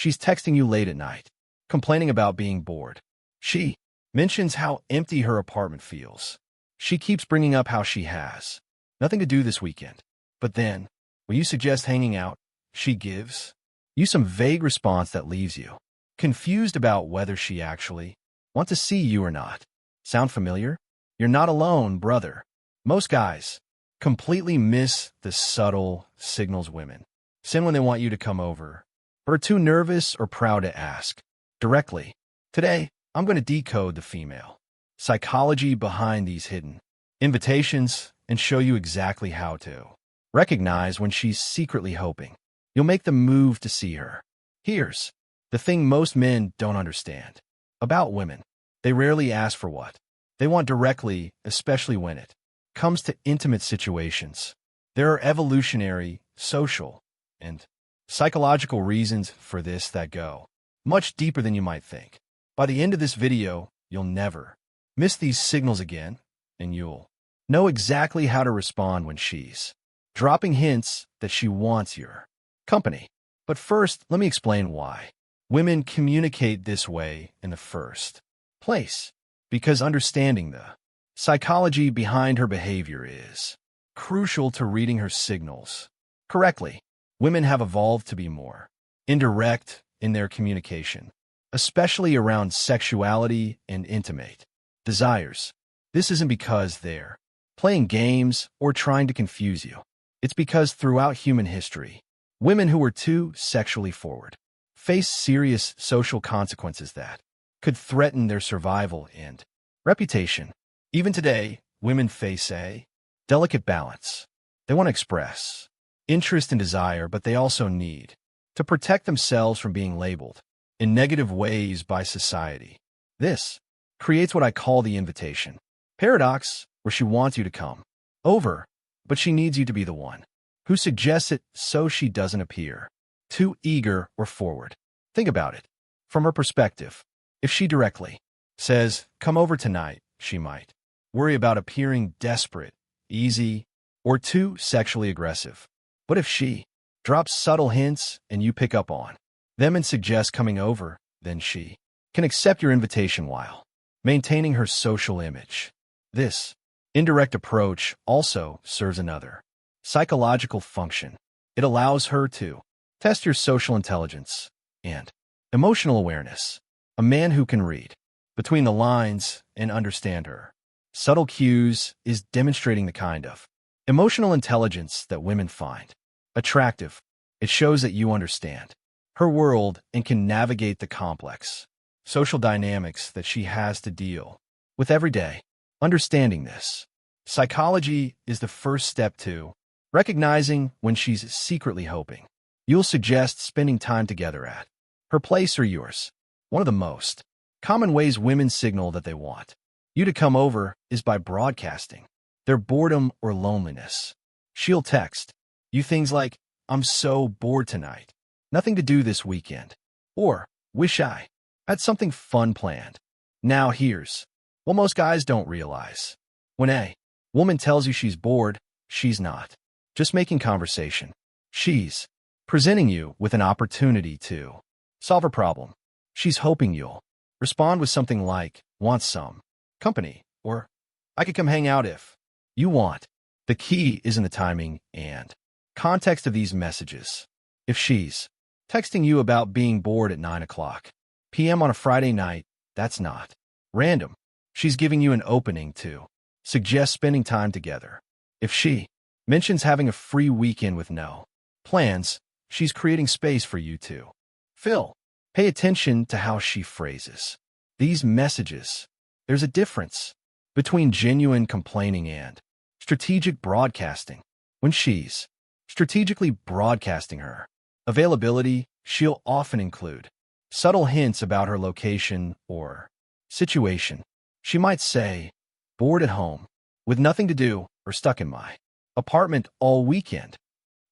She's texting you late at night, complaining about being bored. She mentions how empty her apartment feels. She keeps bringing up how she has nothing to do this weekend. But then, when you suggest hanging out, she gives you some vague response that leaves you confused about whether she actually wants to see you or not. Sound familiar? You're not alone, brother. Most guys completely miss the subtle signals women send when they want you to come over, but are too nervous or proud to ask directly. Today, I'm going to decode the female psychology behind these hidden invitations and show you exactly how to recognize when she's secretly hoping you'll make the move to see her. Here's the thing most men don't understand about women. They rarely ask for what they want directly, especially when it comes to intimate situations. There are evolutionary, social, and psychological reasons for this that go much deeper than you might think. By the end of this video, you'll never miss these signals again, and you'll know exactly how to respond when she's dropping hints that she wants your company. But first, let me explain why women communicate this way in the first place. Because understanding the psychology behind her behavior is crucial to reading her signals correctly. Women have evolved to be more indirect in their communication, especially around sexuality and intimate desires. This isn't because they're playing games or trying to confuse you. It's because throughout human history, women who were too sexually forward faced serious social consequences that could threaten their survival and reputation. Even today, women face a delicate balance. They want to express interest and desire, but they also need to protect themselves from being labeled in negative ways by society. This creates what I call the invitation paradox, where she wants you to come over, but she needs you to be the one who suggests it so she doesn't appear too eager or forward. Think about it from her perspective. If she directly says, "Come over tonight," she might worry about appearing desperate, easy, or too sexually aggressive. But if she drops subtle hints and you pick up on them and suggest coming over, then she can accept your invitation while maintaining her social image. This indirect approach also serves another psychological function. It allows her to test your social intelligence and emotional awareness. A man who can read between the lines and understand her subtle cues is demonstrating the kind of emotional intelligence that women find attractive. It shows that you understand her world and can navigate the complex social dynamics that she has to deal with every day. Understanding this psychology is the first step to recognizing when she's secretly hoping you'll suggest spending time together at her place or yours. One of the most common ways women signal that they want you to come over is by broadcasting their boredom or loneliness. She'll text you things like, "I'm so bored tonight. Nothing to do this weekend." Or, "Wish I had something fun planned." Now here's what most guys don't realize. When a woman tells you she's bored, she's not just making conversation. She's presenting you with an opportunity to solve a problem. She's hoping you'll respond with something like, "Want some company?" or "I could come hang out if you want." The key is in the timing and context of these messages. If she's texting you about being bored at 9 p.m. on a Friday night, that's not random. She's giving you an opening to suggest spending time together. If she mentions having a free weekend with no plans, she's creating space for you to fill. Pay attention to how she phrases these messages. There's a difference between genuine complaining and strategic broadcasting. When she's strategically broadcasting her availability, she'll often include subtle hints about her location or situation. She might say, "Bored at home, with nothing to do, or stuck in my apartment all weekend."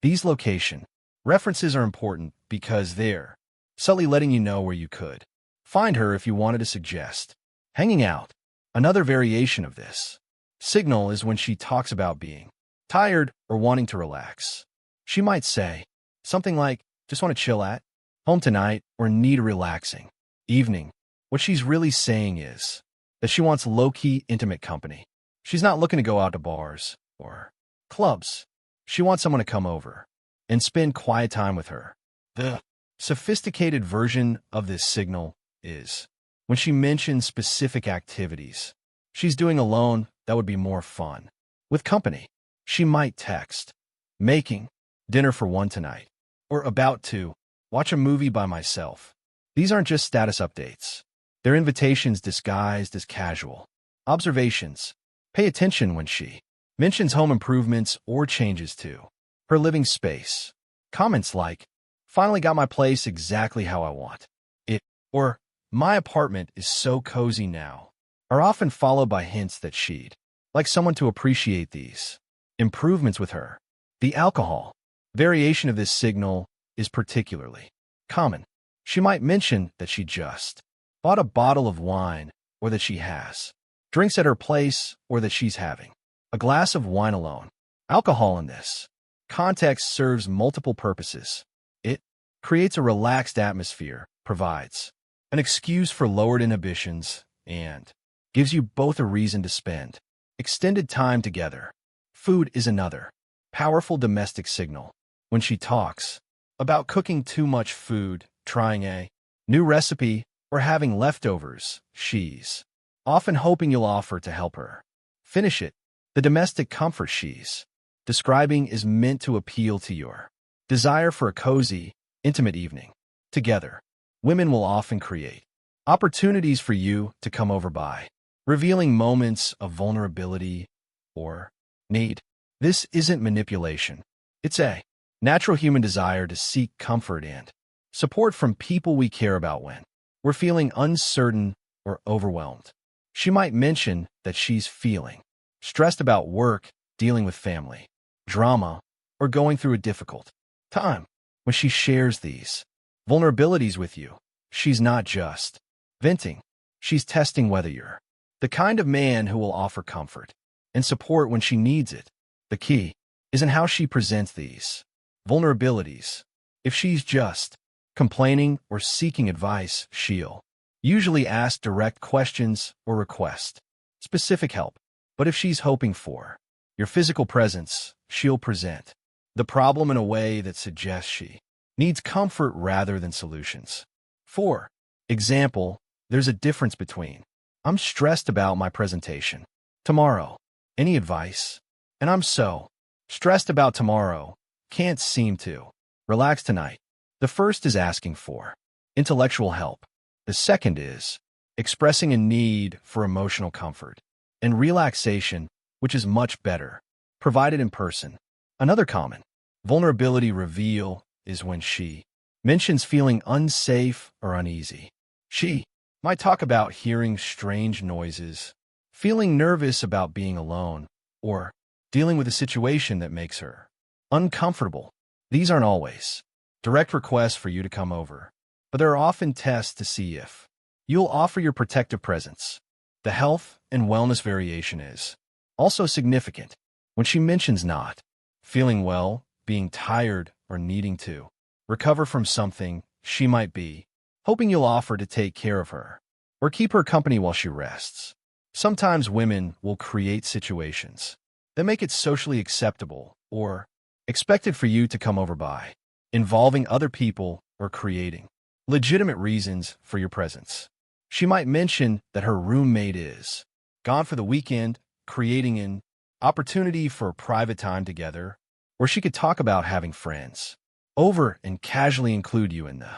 These location references are important because they're subtly letting you know where you could find her if you wanted to suggest hanging out. Another variation of this signal is when she talks about being tired or wanting to relax. She might say something like, "Just want to chill at home tonight, or need a relaxing evening. What she's really saying is that she wants low-key, intimate company. She's not looking to go out to bars or clubs. She wants someone to come over and spend quiet time with her. The sophisticated version of this signal is when she mentions specific activities she's doing alone that would be more fun. With company, she might text, making dinner for one tonight, or about to watch a movie by myself. These aren't just status updates. They're invitations disguised as casual observations. Pay attention when she mentions home improvements or changes to her living space. Comments like, "Finally got my place exactly how I want it," or "My apartment is so cozy now," are often followed by hints that she'd like someone to appreciate these improvements with her. The alcohol variation of this signal is particularly common. She might mention that she just bought a bottle of wine, or that she has drinks at her place, or that she's having a glass of wine alone. Alcohol in this context serves multiple purposes. It creates a relaxed atmosphere, provides an excuse for lowered inhibitions, and gives you both a reason to spend extended time together. Food is another powerful domestic signal. When she talks about cooking too much food, trying a new recipe, or having leftovers, she's often hoping you'll offer to help her finish it. The domestic comfort she's describing is meant to appeal to your desire for a cozy, intimate evening together. Women will often create opportunities for you to come over by revealing moments of vulnerability or need. This isn't manipulation. It's a natural human desire to seek comfort and support from people we care about when we're feeling uncertain or overwhelmed. She might mention that she's feeling stressed about work, dealing with family drama, or going through a difficult time. When she shares these vulnerabilities with you, she's not just venting. She's testing whether you're the kind of man who will offer comfort and support when she needs it. The key is in how she presents these vulnerabilities. If she's just complaining or seeking advice, she'll usually ask direct questions or request specific help. But if she's hoping for your physical presence, she'll present the problem in a way that suggests she needs comfort rather than solutions. For example, there's a difference between, "I'm stressed about my presentation tomorrow. Any advice?" and "I'm so stressed about tomorrow. Can't seem to relax tonight." The first is asking for intellectual help. The second is expressing a need for emotional comfort and relaxation, which is much better provided in person. Another common vulnerability reveal is when she mentions feeling unsafe or uneasy. She might talk about hearing strange noises, feeling nervous about being alone, or dealing with a situation that makes her uncomfortable. These aren't always direct requests for you to come over, but there are often tests to see if you'll offer your protective presence. The health and wellness variation is also significant. When she mentions not feeling well, being tired, or needing to recover from something, she might be hoping you'll offer to take care of her or keep her company while she rests. Sometimes women will create situations that make it socially acceptable or expected for you to come over by involving other people or creating legitimate reasons for your presence. She might mention that her roommate is gone for the weekend, creating an opportunity for private time together, or she could talk about having friends over and casually include you in the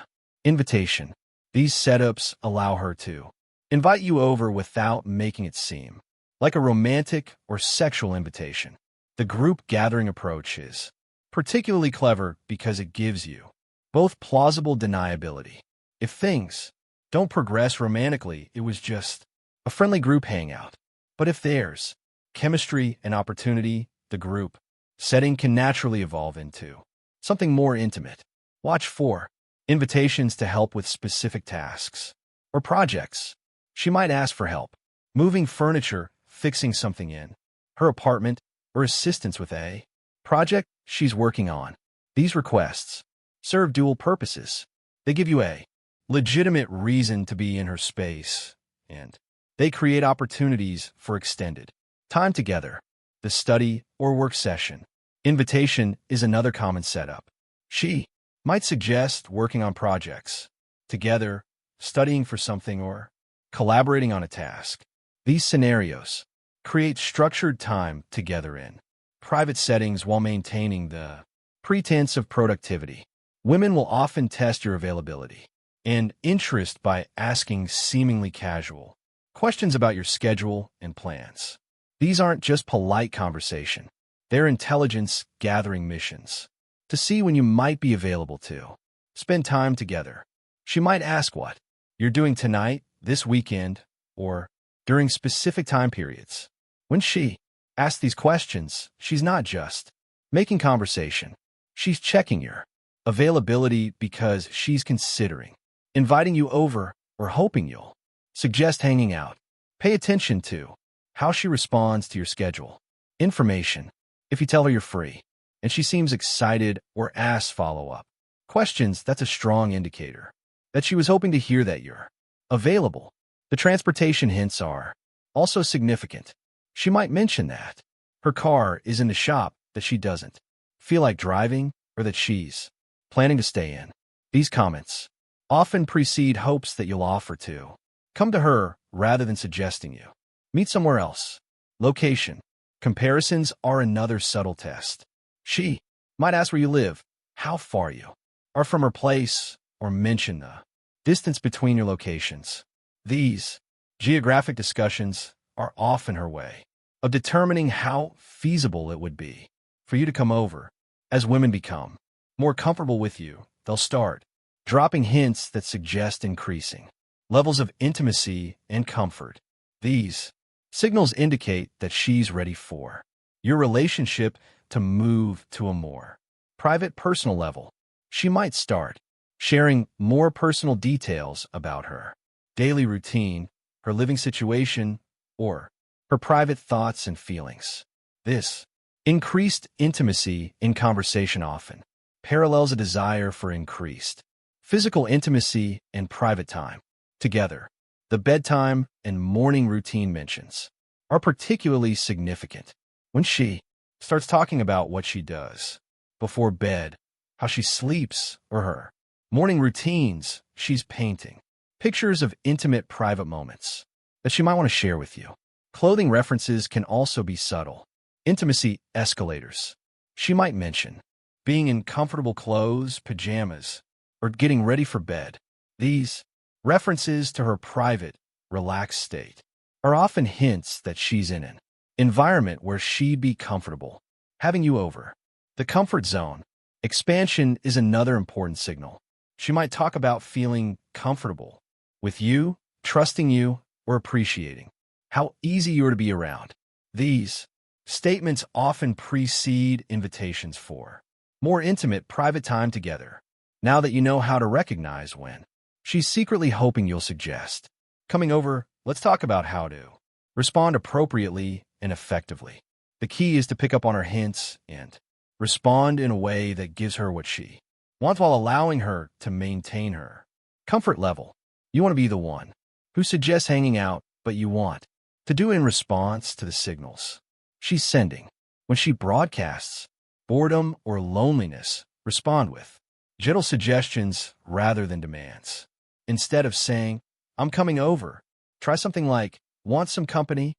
invitation. These setups allow her to invite you over without making it seem like a romantic or sexual invitation. The group gathering approach is particularly clever because it gives you both plausible deniability. If things don't progress romantically, it was just a friendly group hangout. But if there's chemistry and opportunity, the group setting can naturally evolve into something more intimate. Watch for invitations to help with specific tasks or projects. She might ask for help moving furniture, fixing something in her apartment, or assistance with a project she's working on. These requests serve dual purposes. They give you a legitimate reason to be in her space, and they create opportunities for extended time together. The study or work session invitation is another common setup. She might suggest working on projects together, studying for something, or collaborating on a task. These scenarios create structured time together in private settings while maintaining the pretense of productivity. Women will often test your availability and interest by asking seemingly casual questions about your schedule and plans. These aren't just polite conversation. They're intelligence-gathering missions to see when you might be available to spend time together. She might ask what you're doing tonight, this weekend, or during specific time periods. When she asks these questions, she's not just making conversation. She's checking your availability because she's considering inviting you over or hoping you'll suggest hanging out. Pay attention to how she responds to your schedule information. If you tell her you're free and she seems excited or asks follow-up questions, that's a strong indicator that she was hoping to hear that you're available. The transportation hints are also significant. She might mention that her car is in the shop, that she doesn't feel like driving, or that she's planning to stay in. These comments often precede hopes that you'll offer to come to her rather than suggesting you meet somewhere else. Location comparisons are another subtle test. She might ask where you live, how far you are from her place, or mention the distance between your locations. These geographic discussions are often her way of determining how feasible it would be for you to come over. As women become more comfortable with you, they'll start dropping hints that suggest increasing levels of intimacy and comfort. These signals indicate that she's ready for your relationship to move to a more private, personal level. She might start sharing more personal details about her daily routine, her living situation, or her private thoughts and feelings. This increased intimacy in conversation often parallels a desire for increased physical intimacy and private time together. The bedtime and morning routine mentions are particularly significant. When she starts talking about what she does before bed, how she sleeps, or her morning routines, she's painting pictures of intimate private moments that she might want to share with you. Clothing references can also be subtle intimacy escalators. She might mention being in comfortable clothes, pajamas, or getting ready for bed. These references to her private, relaxed state are often hints that she's in an environment where she'd be comfortable having you over. The comfort zone expansion is another important signal. She might talk about feeling comfortable with you, trusting you, or appreciating how easy you are to be around. These statements often precede invitations for more intimate, private time together. Now that you know how to recognize when she's secretly hoping you'll suggest coming over, let's talk about how to respond appropriately and effectively. The key is to pick up on her hints and respond in a way that gives her what she wants while allowing her to maintain her comfort level. You want to be the one who suggests hanging out, but you want to do in response to the signals she's sending. When she broadcasts boredom or loneliness, respond with gentle suggestions rather than demands. Instead of saying, "I'm coming over," try something like, "Want some company?"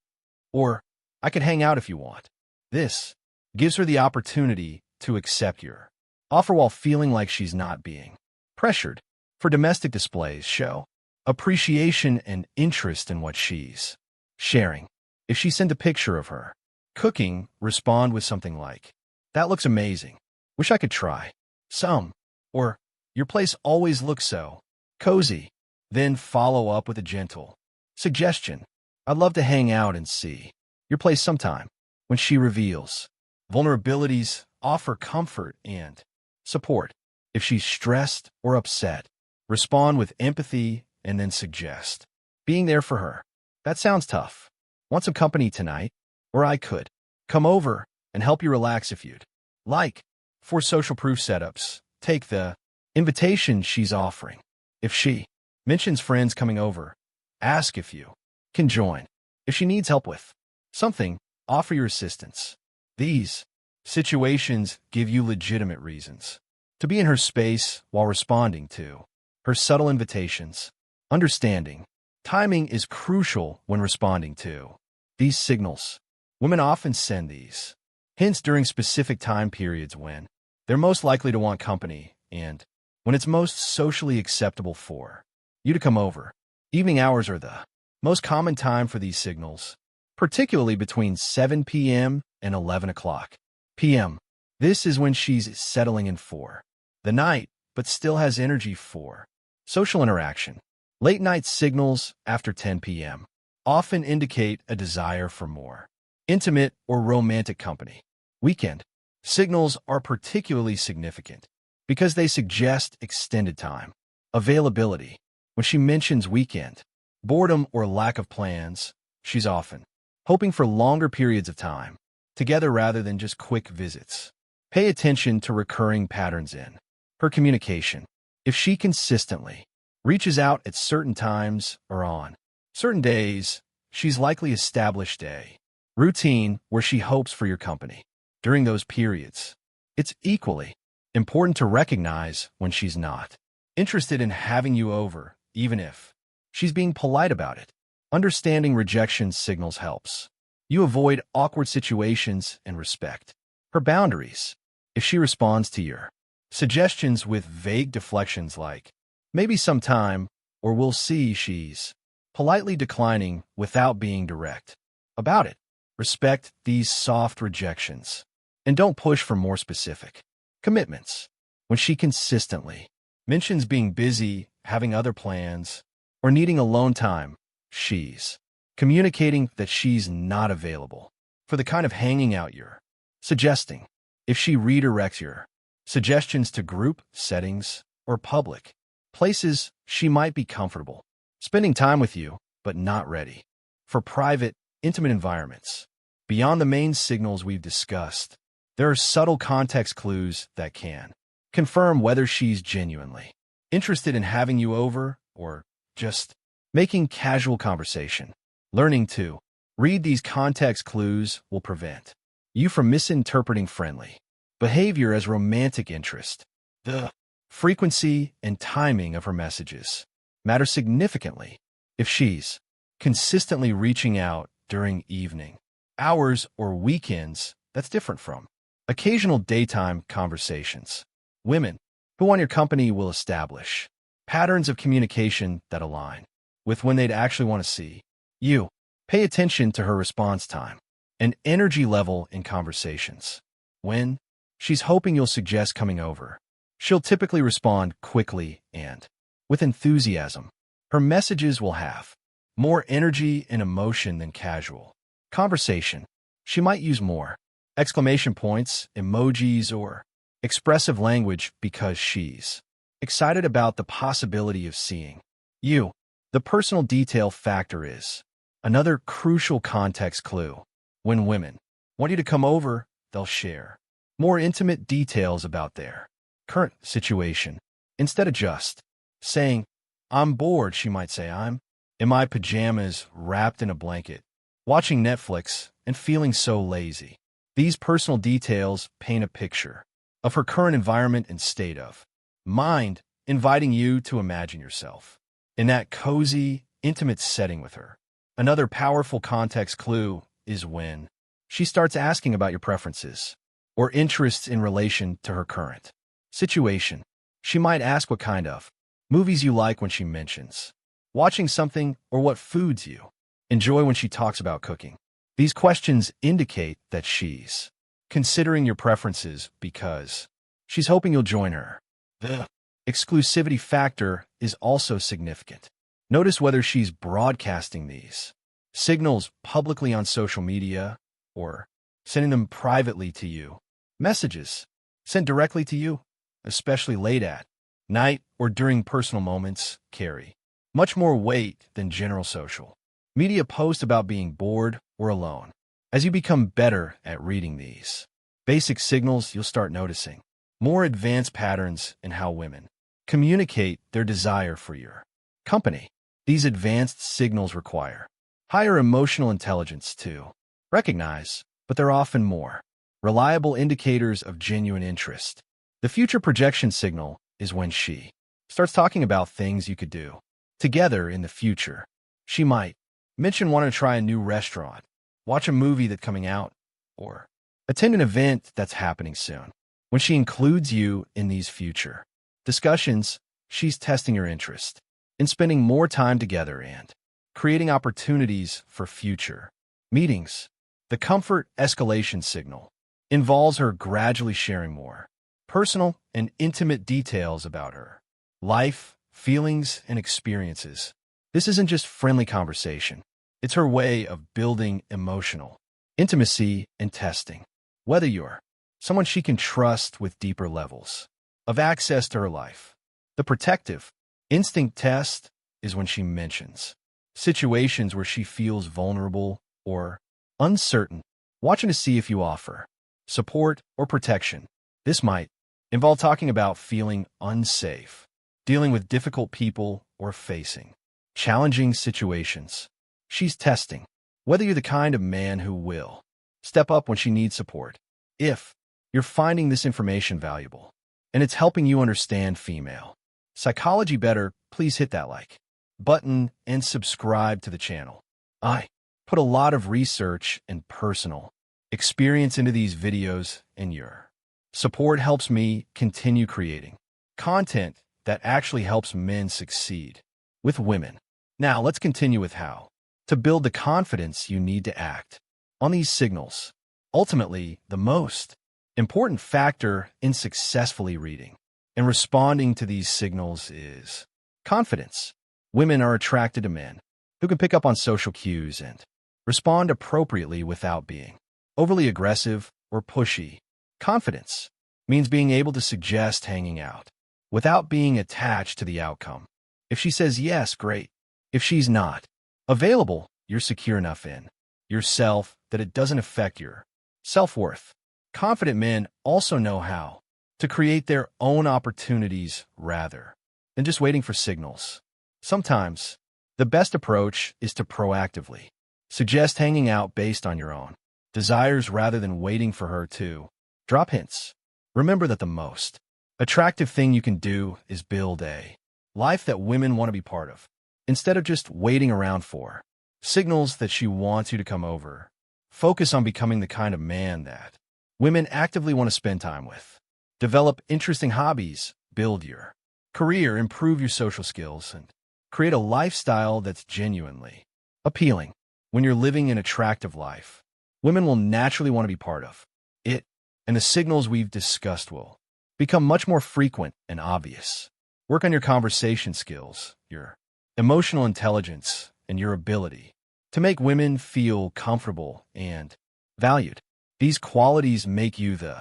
or "I could hang out if you want." This gives her the opportunity to accept your offer while feeling like she's not being pressured. For domestic displays, show appreciation and interest in what she's sharing. If she sent a picture of her cooking, respond with something like, "That looks amazing. Wish I could try some." Or, "Your place always looks so cozy." Then follow up with a gentle suggestion, "I'd love to hang out and see your place sometime." When she reveals vulnerabilities, offer comfort and support. If she's stressed or upset, respond with empathy and then suggest being there for her. "That sounds tough. Want some company tonight? Or I could come over and help you relax if you'd like." For social proof setups, take the invitation she's offering. If she mentions friends coming over, ask if you can join. If she needs help with something, offer your assistance. These situations give you legitimate reasons to be in her space while responding to her subtle invitations. Understanding timing is crucial when responding to these signals. Women often send these hints during specific time periods when they're most likely to want company and when it's most socially acceptable for you to come over. Evening hours are the most common time for these signals, particularly between 7 p.m. and 11 o'clock p.m. This is when she's settling in for the night, but still has energy for social interaction. Late night signals after 10 p.m. often indicate a desire for more intimate or romantic company. Weekend signals are particularly significant because they suggest extended time availability. When she mentions weekend, boredom or lack of plans, she's often hoping for longer periods of time together rather than just quick visits. Pay attention to recurring patterns in her communication. If she consistently reaches out at certain times or on certain days, she's likely established a routine where she hopes for your company during those periods. It's equally important to recognize when she's not interested in having you over, even if she's being polite about it. Understanding rejection signals helps you avoid awkward situations and respect her boundaries. If she responds to your suggestions with vague deflections like, maybe sometime, or we'll see, she's politely declining without being direct about it. Respect these soft rejections and don't push for more specific commitments. When she consistently mentions being busy, having other plans, or needing alone time, she's communicating that she's not available for the kind of hanging out you're suggesting. If she redirects your suggestions to group settings or public places, she might be comfortable spending time with you, but not ready for private, intimate environments. Beyond the main signals we've discussed, there are subtle context clues that can confirm whether she's genuinely interested in having you over or just making casual conversation. Learning to read these context clues will prevent you from misinterpreting friendly behavior as romantic interest. The frequency and timing of her messages matter significantly. If she's consistently reaching out during evening hours or weekends, that's different from occasional daytime conversations. Women who want your company will establish patterns of communication that align with when they'd actually want to see you. Pay attention to her response time and energy level in conversations. When she's hoping you'll suggest coming over, she'll typically respond quickly and with enthusiasm. Her messages will have more energy and emotion than casual conversation. She might use more exclamation points, emojis, or expressive language because she's excited about the possibility of seeing you. The personal detail factor is another crucial context clue. When women want you to come over, they'll share more intimate details about their current situation. Instead of just saying, I'm bored, she might say, I'm in my pajamas, wrapped in a blanket, watching Netflix, and feeling so lazy. These personal details paint a picture of her current environment and state of mind, inviting you to imagine yourself in that cozy, intimate setting with her. Another powerful context clue is when she starts asking about your preferences or interests in relation to her current situation. She might ask what kind of movies you like when she mentions watching something, or what foods you enjoy when she talks about cooking. These questions indicate that she's considering your preferences because she's hoping you'll join her. The exclusivity factor is also significant. Notice whether she's broadcasting these signals publicly on social media or sending them privately to you. Messages sent directly to you, especially late at night or during personal moments, carry much more weight than general social media posts about being bored or alone. As you become better at reading these basic signals, you'll start noticing more advanced patterns in how women communicate their desire for your company. These advanced signals require higher emotional intelligence to recognize, but they're often more reliable indicators of genuine interest. The future projection signal is when she starts talking about things you could do together in the future. She might mention wanting to try a new restaurant, watch a movie that's coming out, or attend an event that's happening soon. When she includes you in these future discussions, she's testing your interest in spending more time together and creating opportunities for future meetings. The comfort escalation signal involves her gradually sharing more personal and intimate details about her life, feelings, and experiences. This isn't just friendly conversation. It's her way of building emotional intimacy and testing whether you're someone she can trust with deeper levels of access to her life. The protective instinct test is when she mentions situations where she feels vulnerable or uncertain, watching to see if you offer support or protection. This might involve talking about feeling unsafe, dealing with difficult people, or facing challenging situations. She's testing whether you're the kind of man who will step up when she needs support. If you're finding this information valuable and it's helping you understand female psychology better, please hit that like button and subscribe to the channel. I put a lot of research and personal experience into these videos, and your support helps me continue creating content that actually helps men succeed with women. Now, let's continue with how to build the confidence you need to act on these signals. Ultimately, the most important factor in successfully reading and responding to these signals is confidence. Women are attracted to men who can pick up on social cues and respond appropriately without being overly aggressive or pushy. Confidence means being able to suggest hanging out without being attached to the outcome. If she says yes, great. If she's not available, you're secure enough in yourself that it doesn't affect your self-worth. Confident men also know how to create their own opportunities rather than just waiting for signals. Sometimes, the best approach is to proactively suggest hanging out based on your own desires rather than waiting for her to drop hints. Remember that the most attractive thing you can do is build a life that women want to be part of, instead of just waiting around for signals that she wants you to come over. Focus on becoming the kind of man that women actively want to spend time with. Develop interesting hobbies, build your career, improve your social skills, and create a lifestyle that's genuinely appealing. When you're living an attractive life, women will naturally want to be part of it, and the signals we've discussed will become much more frequent and obvious. Work on your conversation skills, your emotional intelligence, and your ability to make women feel comfortable and valued. These qualities make you the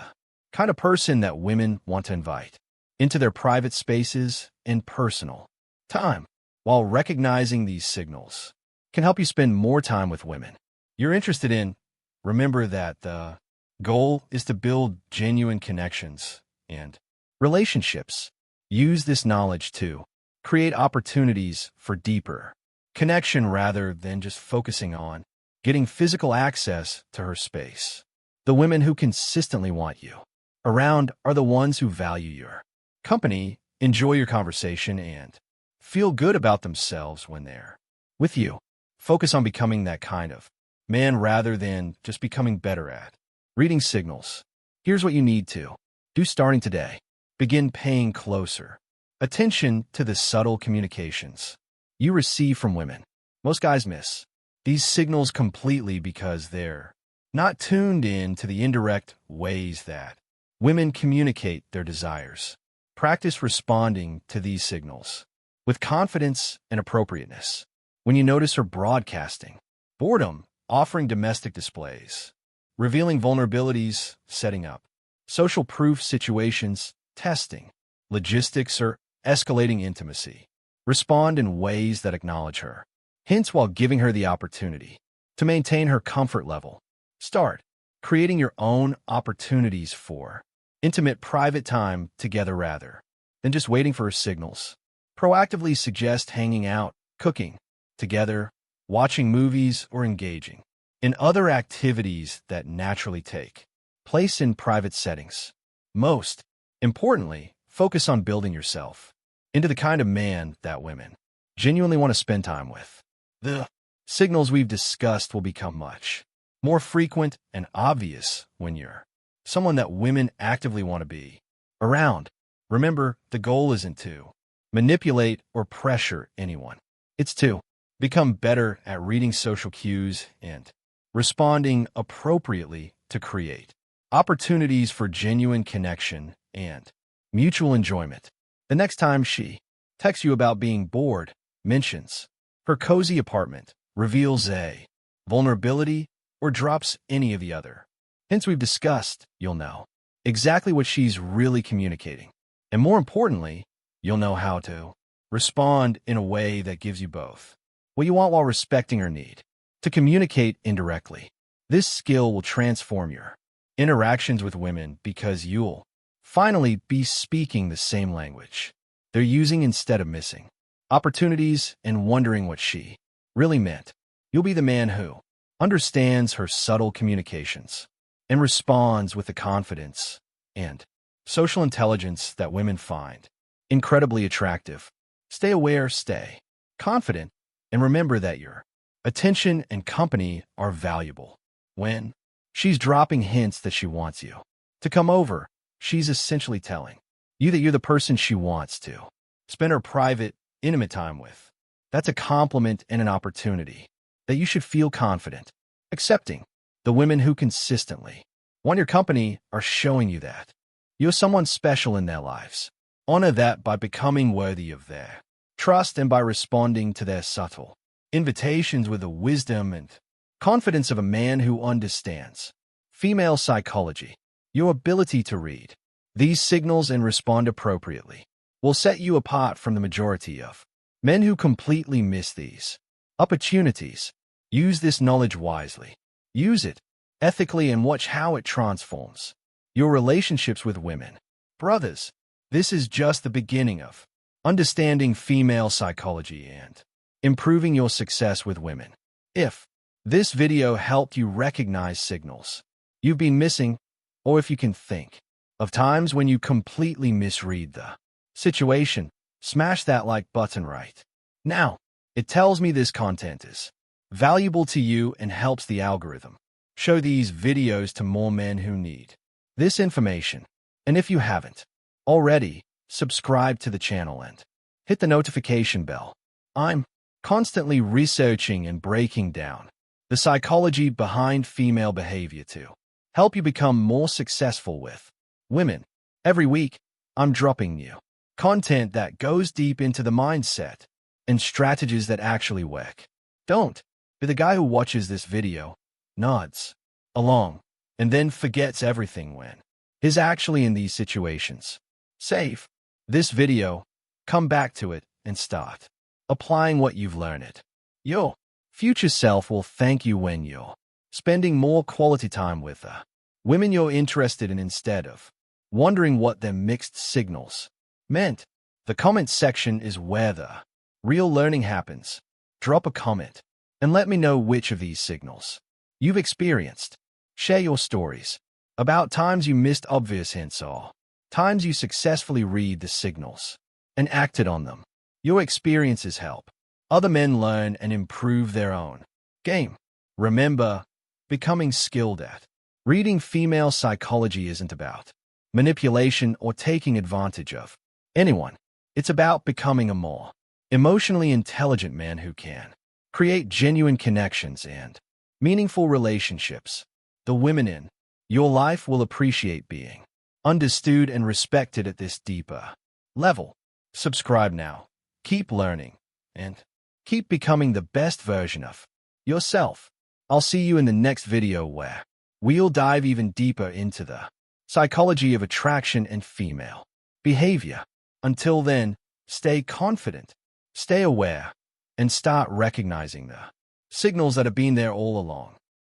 kind of person that women want to invite into their private spaces and personal time. While recognizing these signals can help you spend more time with women you're interested in, remember that the goal is to build genuine connections and relationships. Use this knowledge to create opportunities for deeper connection rather than just focusing on getting physical access to her space. The women who consistently want you around are the ones who value your company, enjoy your conversation, and feel good about themselves when they're with you. Focus on becoming that kind of man rather than just becoming better at reading signals. Here's what you need to do starting today. Begin paying closer attention to the subtle communications you receive from women. Most guys miss these signals completely because they're not tuned in to the indirect ways that women communicate their desires. Practice responding to these signals with confidence and appropriateness. When you notice her broadcasting boredom, offering domestic displays, revealing vulnerabilities, setting up social proof situations, testing logistics, or escalating intimacy, respond in ways that acknowledge her hints while giving her the opportunity to maintain her comfort level. Start creating your own opportunities for intimate private time together rather than just waiting for her signals. Proactively suggest hanging out, cooking together, watching movies, or engaging in other activities that naturally take place in private settings. Most importantly, focus on building yourself into the kind of man that women genuinely want to spend time with. The signals we've discussed will become much more frequent and obvious when you're someone that women actively want to be around. Remember, the goal isn't to manipulate or pressure anyone. It's to become better at reading social cues and responding appropriately to create opportunities for genuine connection and mutual enjoyment. The next time she texts you about being bored, mentions her cozy apartment, reveals a vulnerability, or drops any of the other hints we've discussed, you'll know exactly what she's really communicating. And more importantly, you'll know how to respond in a way that gives you both what you want while respecting her need to communicate indirectly. This skill will transform your interactions with women because you'll finally be speaking the same language they're using instead of missing opportunities and wondering what she really meant. You'll be the man who understands her subtle communications and responds with the confidence and social intelligence that women find incredibly attractive. Stay aware, stay confident, and remember that your attention and company are valuable. When she's dropping hints that she wants you to come over, she's essentially telling you that you're the person she wants to spend her private, intimate time with. That's a compliment and an opportunity that you should feel confident accepting. The women who consistently want your company are showing you that you're someone special in their lives. Honor that by becoming worthy of their trust and by responding to their subtle invitations with the wisdom and confidence of a man who understands female psychology. Your ability to read these signals and respond appropriately will set you apart from the majority of men who completely miss these opportunities. Use this knowledge wisely. Use it ethically and watch how it transforms your relationships with women. Brothers, this is just the beginning of understanding female psychology and improving your success with women. If this video helped you recognize signals you've been missing, or if you can think of times when you completely misread the situation, smash that like button right now. It tells me this content is valuable to you and helps the algorithm show these videos to more men who need this information. And if you haven't already, subscribe to the channel and hit the notification bell. I'm constantly researching and breaking down the psychology behind female behavior to help you become more successful with women. Every week, I'm dropping new content that goes deep into the mindset and strategies that actually work. Don't be the guy who watches this video, nods along, and then forgets everything when he's actually in these situations. Save this video, come back to it, and start applying what you've learned. Your future self will thank you when you're spending more quality time with the women you're interested in instead of wondering what their mixed signals meant. The comment section is where the real learning happens. Drop a comment and let me know which of these signals you've experienced. Share your stories about times you missed obvious hints or times you successfully read the signals and acted on them. Your experiences help other men learn and improve their own game. Remember, becoming skilled at reading female psychology isn't about manipulation or taking advantage of anyone. It's about becoming a more emotionally intelligent man who can create genuine connections and meaningful relationships. The women in your life will appreciate being understood and respected at this deeper level. Subscribe now. Keep learning and keep becoming the best version of yourself. I'll see you in the next video where we'll dive even deeper into the psychology of attraction and female behavior. Until then, stay confident, stay aware, and start recognizing the signals that have been there all along.